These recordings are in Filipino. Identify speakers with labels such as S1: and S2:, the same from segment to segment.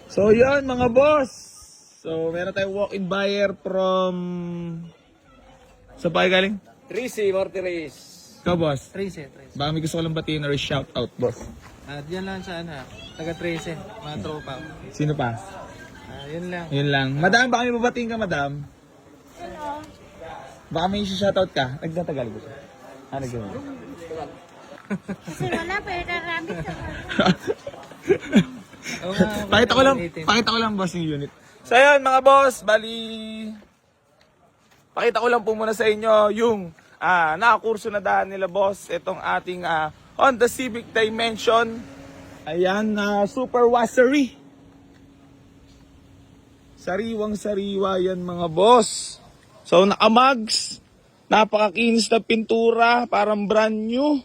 S1: So yun mga boss. So meron tayong walk-in buyer from... Saan pa kayo galing?
S2: Tracy Mortiris.
S1: Ikaw boss.
S3: Tracy.
S1: Baka may gusto ko lang batiin or shout out boss.
S3: Diyan lang sa taga Tracy, mga tropa.
S1: Sino pa?
S3: Yun lang.
S1: Yun lang. Madam, baka may babatiin ka madam?
S4: Hello.
S1: Baka may shoutout ka? Nagtatagalog ko siya. Nagtatagalog.
S4: Kasi wala pa yung rabbit sa
S1: Pakita ko lang boss yung unit. So ayun mga boss, bali pakita ko lang po muna sa inyo yung nakakurso na daan nila boss. Itong ating Honda Civic Dimension. Ayan, super washery. Sariwang sariwa yan mga boss. So nakamags, napakakinis na pintura, parang brand new.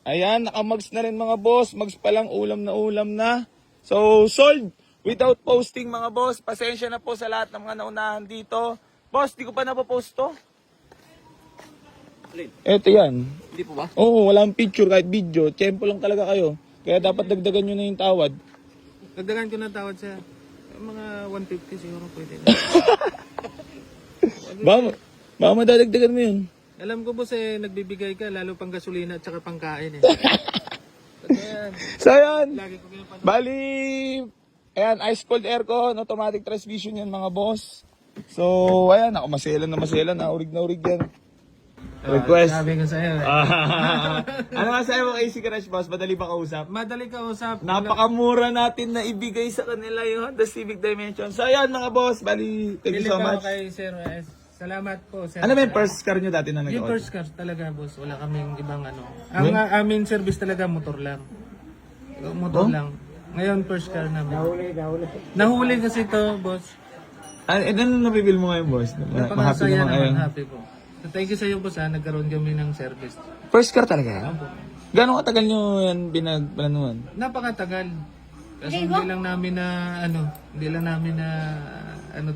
S1: Ayan, nakamags na rin mga boss. Mags pa lang, ulam na. So, sold without posting mga boss. Pasensya na po sa lahat ng mga naunahan dito. Boss, di ko pa napopost to. Eto yan.
S2: Hindi po ba?
S1: Oo, walang picture kahit video. Tempo lang talaga kayo. Kaya dapat dagdagan nyo na yung tawad.
S3: Dagdagan ko ng tawad sa mga 150 siguro pwede.
S1: Baka madadagdagan mo yun.
S3: Alam ko boss nagbibigay ka lalo pang gasolina at saka pangkain
S1: So yan.
S3: Lagi ko pinapanood.
S1: Bali, ayan, ice cold aircon, automatic transmission yan mga boss. So, ayan, ako maselan na urig yan. Request.
S3: Sabi ko sa'yo
S1: Ano nga sa'yo mo AC Crash boss? Madali ba kausap?
S3: Madali ka usap.
S1: Napakamura natin na ibigay sa kanila yung Honda Civic Dimension. So ayan mga boss, bali, thank you so much.
S3: Kay Sir. Salamat po sir.
S1: Ano ba yung first car nyo dati na
S3: Yung
S1: nag-order?
S3: first car talaga boss, wala kaming ibang Ang aming service talaga motor lang. Motor lang. Ngayon first car namin. Nahuli kasi to boss.
S1: Ano nabibil mo ngayon boss? Mahappy
S3: Napakasaya
S1: naman kayo.
S3: naman, happy po. So, thank you sa iyo boss nagkaroon kami ng service.
S1: First car talaga? Gano'ng katagal nyo yan binagplanuhan?
S3: Napakatagal. Kasi hindi lang namin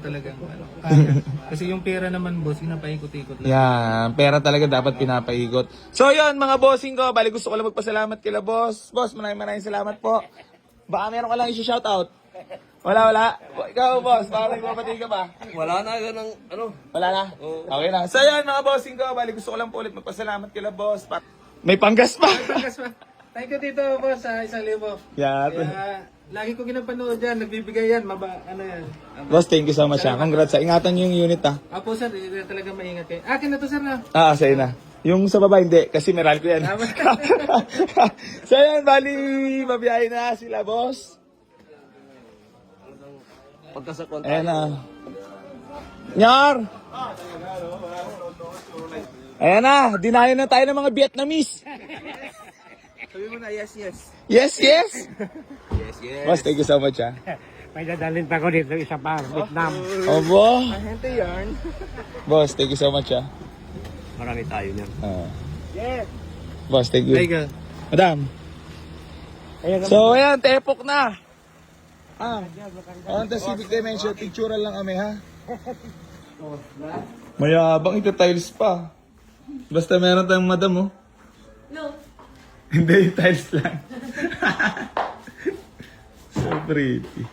S3: talagang kaya. Kasi yung pera naman boss, pinapaikot-ikot lang.
S1: Yan, pera talaga dapat pinapaikot. So yun mga bossing ko, bali gusto ko lang magpasalamat kila boss. Boss, maraming salamat po. Baka meron ka lang i-shoutout. Wala. Ikaw boss, baka may papatay ka ba?
S2: Wala na ganang
S1: Wala na? Okay na. So yan mga bossing ko, bali gusto ko lang po ulit magpasalamat kila boss. May panggas pa.
S3: Thank you dito boss sa 1,000.
S1: Yan.
S3: Kaya, lagi ko ginapanood dyan, nagbibigay yan, yan.
S1: Boss, thank you so much. Congrats. Ingatan nyo yung unit ha.
S3: Apo sir, talaga maingat kayo. Akin na to sir na.
S1: Sa'yo na. Yung sa baba hindi, kasi meral ko yan. So yan, bali, mabiyahin na sila boss.
S2: pagka sa konta.
S1: Ayan na. Nyar! Ayan na, dinayo na tayo ng mga Vietnamese.
S2: Sabi mo na yes.
S1: Yes.
S2: Yes.
S1: Boss, thank you so much ha.
S5: May dadalhin pa ko dito isa pa, Vietnam.
S1: Obo.
S2: Ahente yarn.
S1: Boss, thank you so much ha.
S5: Marami tayo niyan.
S2: Yes.
S1: Boss, thank you.
S3: Thank you.
S1: Madam. So ayan, tepok na. Honda Civic Dimension, picturean lang kami ha. Mayabang ito tiles pa. Basta meron tayong madam oh.
S4: No.
S1: Hindi, tiles lang. So pretty.